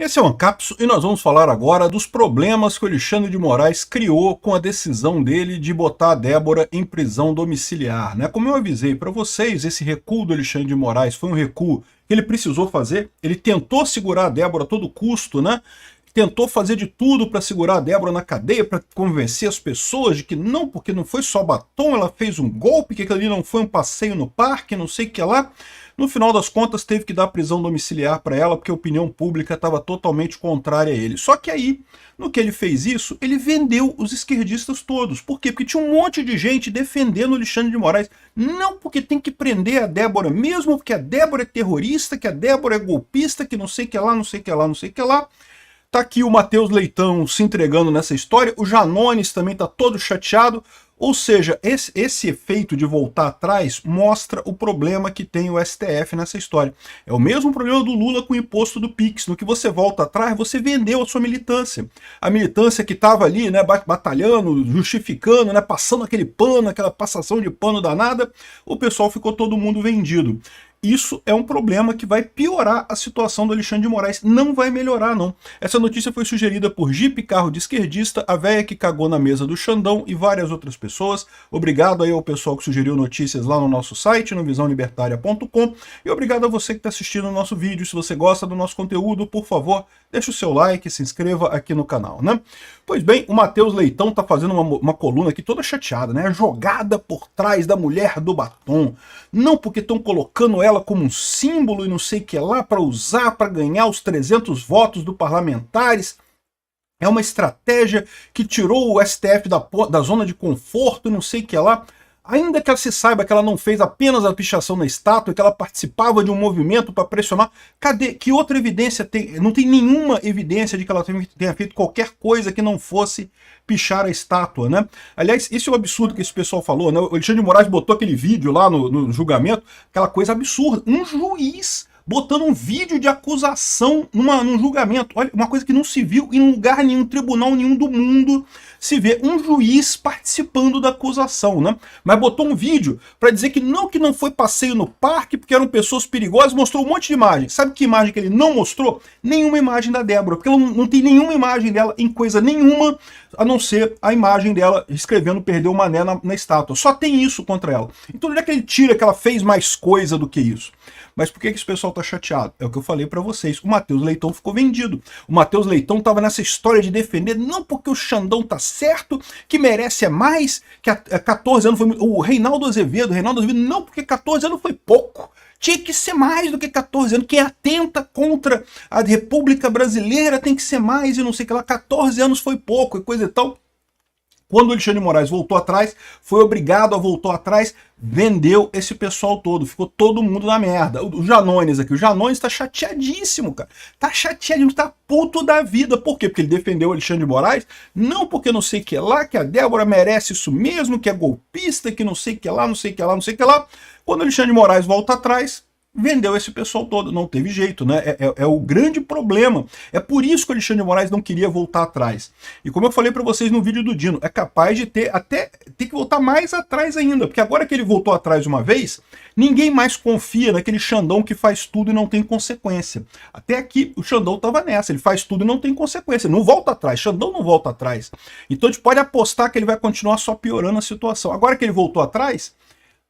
Esse é o Ancapso e nós vamos falar agora dos problemas que o Alexandre de Moraes criou com a decisão dele de botar a Débora em prisão domiciliar, né? Como eu avisei para vocês, esse recuo do Alexandre de Moraes foi um recuo que ele precisou fazer. Ele tentou segurar a Débora a todo custo, né? Tentou fazer de tudo para segurar a Débora na cadeia, para convencer as pessoas de que não, porque não foi só batom, ela fez um golpe, que aquilo ali não foi um passeio no parque, não sei o que lá. No final das contas, teve que dar prisão domiciliar para ela, porque a opinião pública estava totalmente contrária a ele. Só que aí, no que ele fez isso, ele vendeu os esquerdistas todos. Por quê? Porque tinha um monte de gente defendendo o Alexandre de Moraes. Não porque tem que prender a Débora mesmo, porque a Débora é terrorista, que a Débora é golpista, que não sei o que lá, não sei o que lá, não sei o que lá. Tá aqui o Matheus Leitão se entregando nessa história, o Janones também tá todo chateado, ou seja, esse efeito de voltar atrás mostra o problema que tem o STF nessa história. É o mesmo problema do Lula com o imposto do PIX, no que você volta atrás, você vendeu a sua militância. A militância que estava ali, né, batalhando, justificando, né, passando aquele pano, aquela passação de pano danada, o pessoal ficou todo mundo vendido. Isso é um problema que vai piorar a situação do Alexandre de Moraes. Não vai melhorar, não. Essa notícia foi sugerida por Jeep Carro de Esquerdista, a véia que cagou na mesa do Xandão e várias outras pessoas. Obrigado aí ao pessoal que sugeriu notícias lá no nosso site, no visãolibertaria.com. E obrigado a você que está assistindo o nosso vídeo. Se você gosta do nosso conteúdo, por favor, deixa o seu like e se inscreva aqui no canal, né? Pois bem, o Matheus Leitão está fazendo uma coluna aqui toda chateada, né? Jogada por trás da mulher do batom. Não porque estão colocando ela como um símbolo e não sei o que lá para usar para ganhar os 300 votos do parlamentares. É uma estratégia que tirou o STF da zona de conforto e não sei o que lá. Ainda que ela se saiba que ela não fez apenas a pichação na estátua, que ela participava de um movimento para pressionar, cadê? Que outra evidência tem? Não tem nenhuma evidência de que ela tenha feito qualquer coisa que não fosse pichar a estátua, né? Aliás, esse é o absurdo que esse pessoal falou, né? O Alexandre de Moraes botou aquele vídeo lá no julgamento, aquela coisa absurda. Um juiz botando um vídeo de acusação num julgamento. Olha, uma coisa que não se viu em lugar nenhum, tribunal nenhum do mundo, se vê um juiz participando da acusação, né? Mas botou um vídeo para dizer que não foi passeio no parque, porque eram pessoas perigosas, mostrou um monte de imagem. Sabe que imagem que ele não mostrou? Nenhuma imagem da Débora, porque ela não tem nenhuma imagem dela em coisa nenhuma, a não ser a imagem dela escrevendo "perdeu o mané" na estátua. Só tem isso contra ela. Então onde é que ele tira que ela fez mais coisa do que isso? Mas por que esse pessoal tá chateado? É o que eu falei para vocês. O Matheus Leitão ficou vendido. O Matheus Leitão tava nessa história de defender, não porque o Xandão tá certo, que merece mais, que há 14 anos foi... O Reinaldo Azevedo, não, porque 14 anos foi pouco. Tinha que ser mais do que 14 anos. Quem atenta contra a República Brasileira tem que ser mais e não sei o que lá. 14 anos foi pouco e coisa e tal. Quando o Alexandre de Moraes voltou atrás, foi obrigado a voltar atrás, vendeu esse pessoal todo, ficou todo mundo na merda. O Janones aqui, o Janones tá chateadíssimo, cara. Tá chateadíssimo, tá puto da vida. Por quê? Porque ele defendeu o Alexandre de Moraes, não porque não sei o que lá, que a Débora merece isso mesmo, que é golpista, que não sei o que lá, não sei o que lá, não sei o que lá. Quando o Alexandre de Moraes volta atrás, vendeu esse pessoal todo, não teve jeito, né? É o grande problema. É por isso que o Alexandre de Moraes não queria voltar atrás. E como eu falei para vocês no vídeo do Dino, é capaz de ter que voltar mais atrás ainda, porque agora que ele voltou atrás uma vez, ninguém mais confia naquele Xandão que faz tudo e não tem consequência. Até aqui o Xandão estava nessa, ele faz tudo e não tem consequência, não volta atrás, Xandão não volta atrás. Então a gente pode apostar que ele vai continuar só piorando a situação. Agora que ele voltou atrás,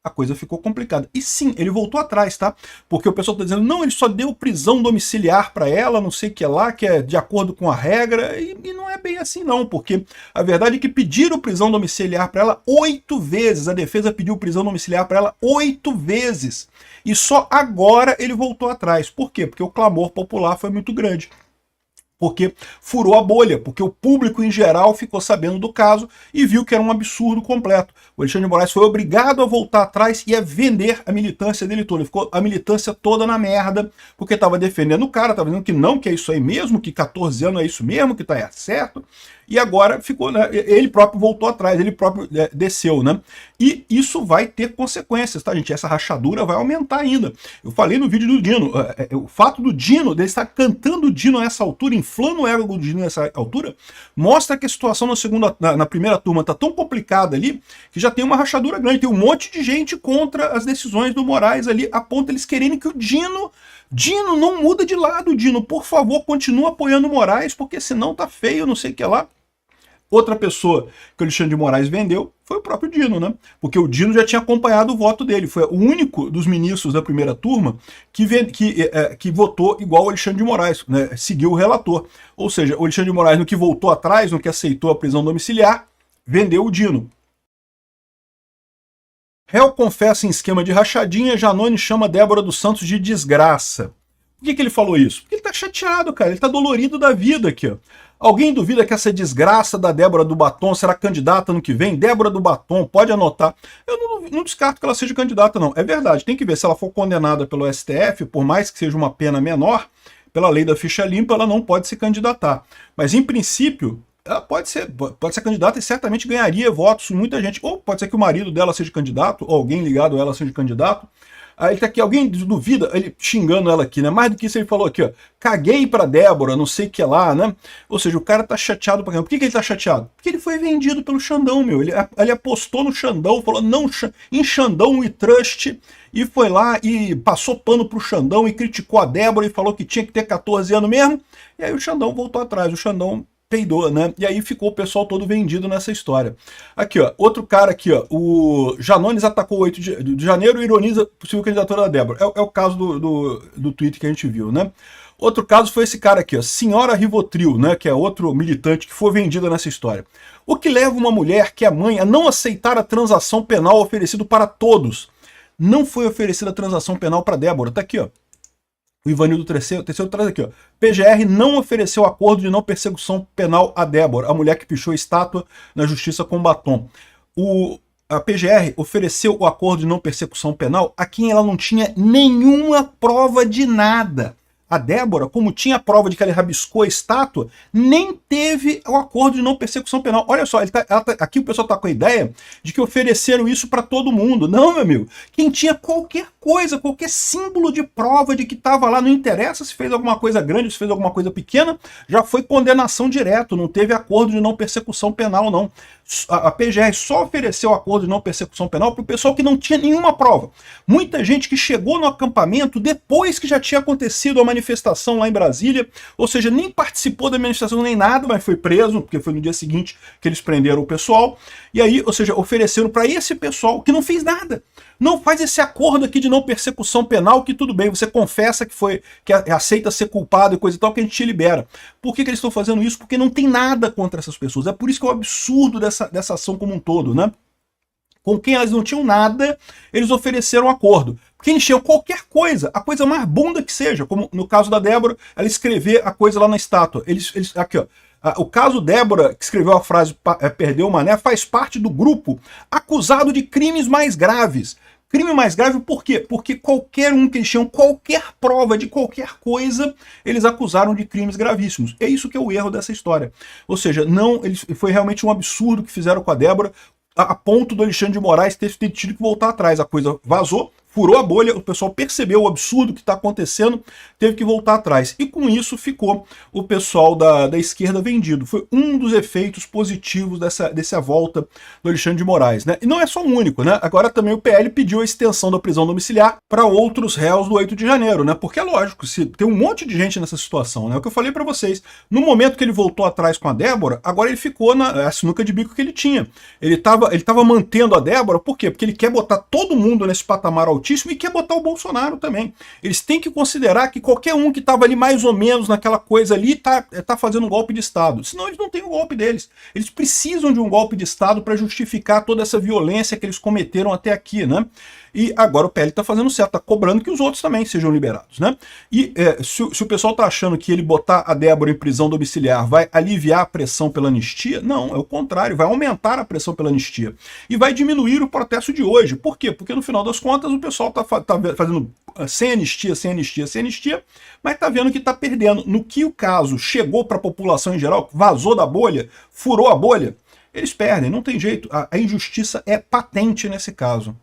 a coisa ficou complicada. E sim, ele voltou atrás, tá? Porque o pessoal tá dizendo, não, ele só deu prisão domiciliar para ela, não sei o que lá, que é de acordo com a regra, e não é bem assim não, porque a verdade é que pediram prisão domiciliar para ela 8 vezes, a defesa pediu prisão domiciliar para ela 8 vezes, e só agora ele voltou atrás. Por quê? Porque o clamor popular foi muito grande. Porque furou a bolha, porque o público em geral ficou sabendo do caso e viu que era um absurdo completo. O Alexandre de Moraes foi obrigado a voltar atrás e a vender a militância dele toda. Ele ficou a militância toda na merda, porque estava defendendo o cara, estava dizendo que não, que é isso aí mesmo, que 14 anos é isso mesmo, que tá certo. E agora ficou, né, ele próprio voltou atrás, ele próprio desceu, né? E isso vai ter consequências, tá, gente? Essa rachadura vai aumentar ainda. Eu falei no vídeo do Dino, o fato do Dino, dele estar cantando o Dino a essa altura em inflando o ego do Dino nessa altura, mostra que a situação na primeira turma tá tão complicada ali, que já tem uma rachadura grande, tem um monte de gente contra as decisões do Moraes ali, a ponto de eles quererem que o Dino não muda de lado, Dino, por favor, continua apoiando o Moraes, porque senão tá feio, não sei o que lá. Outra pessoa que o Alexandre de Moraes vendeu foi o próprio Dino, né? Porque o Dino já tinha acompanhado o voto dele. Foi o único dos ministros da primeira turma que votou igual o Alexandre de Moraes, né? Seguiu o relator. Ou seja, o Alexandre de Moraes, no que voltou atrás, no que aceitou a prisão domiciliar, vendeu o Dino. Réu confessa em esquema de rachadinha, Janone chama Débora dos Santos de desgraça. Por que ele falou isso? Porque ele tá chateado, cara. Ele tá dolorido da vida aqui, ó. Alguém duvida que essa desgraça da Débora do Batom será candidata no que vem? Débora do Batom, pode anotar. Eu não descarto que ela seja candidata, não. É verdade, tem que ver se ela for condenada pelo STF, por mais que seja uma pena menor, pela lei da ficha limpa, ela não pode se candidatar. Mas, em princípio, ela pode ser candidata e certamente ganharia votos com muita gente. Ou pode ser que o marido dela seja candidato, ou alguém ligado a ela seja candidato. Aí tá aqui, alguém duvida, ele xingando ela aqui, né? Mais do que isso ele falou aqui, ó, caguei pra Débora, não sei o que lá, né? Ou seja, o cara tá chateado pra caramba. Por que ele tá chateado? Porque ele foi vendido pelo Xandão, meu. Ele apostou no Xandão, falou, não, em Xandão we trust, e foi lá e passou pano pro Xandão e criticou a Débora e falou que tinha que ter 14 anos mesmo. E aí o Xandão voltou atrás, o Xandão peidou, né? E aí ficou o pessoal todo vendido nessa história. Aqui, ó, outro cara aqui, ó, o Janones atacou o 8 de janeiro e ironiza a possível candidatura da Débora. É o caso do tweet que a gente viu, né? Outro caso foi esse cara aqui, ó, Senhora Rivotril, né? Que é outro militante que foi vendida nessa história. O que leva uma mulher que é mãe a não aceitar a transação penal oferecida para todos? Não foi oferecida a transação penal para Débora. Tá aqui, ó. O Ivanildo terceiro traz aqui, ó. PGR não ofereceu acordo de não persecução penal a Débora, a mulher que pichou estátua na justiça com batom. A PGR ofereceu o acordo de não persecução penal a quem ela não tinha nenhuma prova de nada. A Débora, como tinha prova de que ela rabiscou a estátua, nem teve o acordo de não persecução penal. Olha só, aqui o pessoal está com a ideia de que ofereceram isso para todo mundo. Não, meu amigo. Quem tinha qualquer coisa, qualquer símbolo de prova de que estava lá, não interessa se fez alguma coisa grande, se fez alguma coisa pequena, já foi condenação direto, não teve acordo de não persecução penal, não. A PGR só ofereceu acordo de não persecução penal para o pessoal que não tinha nenhuma prova. Muita gente que chegou no acampamento depois que já tinha acontecido a manifestação lá em Brasília, ou seja, nem participou da manifestação nem nada, mas foi preso, porque foi no dia seguinte que eles prenderam o pessoal, e aí, ou seja, ofereceram para esse pessoal que não fez nada. Não faz esse acordo aqui de não persecução penal, que tudo bem, você confessa que aceita ser culpado e coisa e tal, que a gente te libera. Por que eles estão fazendo isso? Porque não tem nada contra essas pessoas. É por isso que é o absurdo dessa ação como um todo, né? Com quem elas não tinham nada, eles ofereceram um acordo. Porque encheu qualquer coisa, a coisa mais bunda que seja, como no caso da Débora, ela escrever a coisa lá na estátua. Aqui, ó. O caso Débora, que escreveu a frase perdeu o mané, faz parte do grupo acusado de crimes mais graves. Crime mais grave por quê? Porque qualquer um que eles tinham qualquer prova de qualquer coisa, eles acusaram de crimes gravíssimos. É isso que é o erro dessa história. Ou seja, foi realmente um absurdo que fizeram com a Débora, a ponto do Alexandre de Moraes ter tido que voltar atrás. A coisa vazou, furou a bolha, o pessoal percebeu o absurdo que está acontecendo, teve que voltar atrás. E com isso ficou o pessoal da esquerda vendido. Foi um dos efeitos positivos dessa volta do Alexandre de Moraes, né? E não é só o único, né? Agora também o PL pediu a extensão da prisão domiciliar para outros réus do 8 de janeiro, né? Porque é lógico, se tem um monte de gente nessa situação, né? O que eu falei para vocês, no momento que ele voltou atrás com a Débora, agora ele ficou na sinuca de bico que ele tinha. Ele tava mantendo a Débora, por quê? Porque ele quer botar todo mundo nesse patamar altíssimo e quer botar o Bolsonaro também. Eles têm que considerar que qualquer um que estava ali mais ou menos naquela coisa ali tá fazendo um golpe de Estado. Senão eles não têm o golpe deles. Eles precisam de um golpe de Estado para justificar toda essa violência que eles cometeram até aqui, né? E agora o PL está fazendo certo, está cobrando que os outros também sejam liberados, né? E se o pessoal está achando que ele botar a Débora em prisão domiciliar vai aliviar a pressão pela anistia, não, é o contrário, vai aumentar a pressão pela anistia. E vai diminuir o protesto de hoje. Por quê? Porque no final das contas o pessoal está fazendo sem anistia, mas está vendo que está perdendo. No que o caso chegou para a população em geral, vazou da bolha, furou a bolha, eles perdem, não tem jeito. A injustiça é patente nesse caso.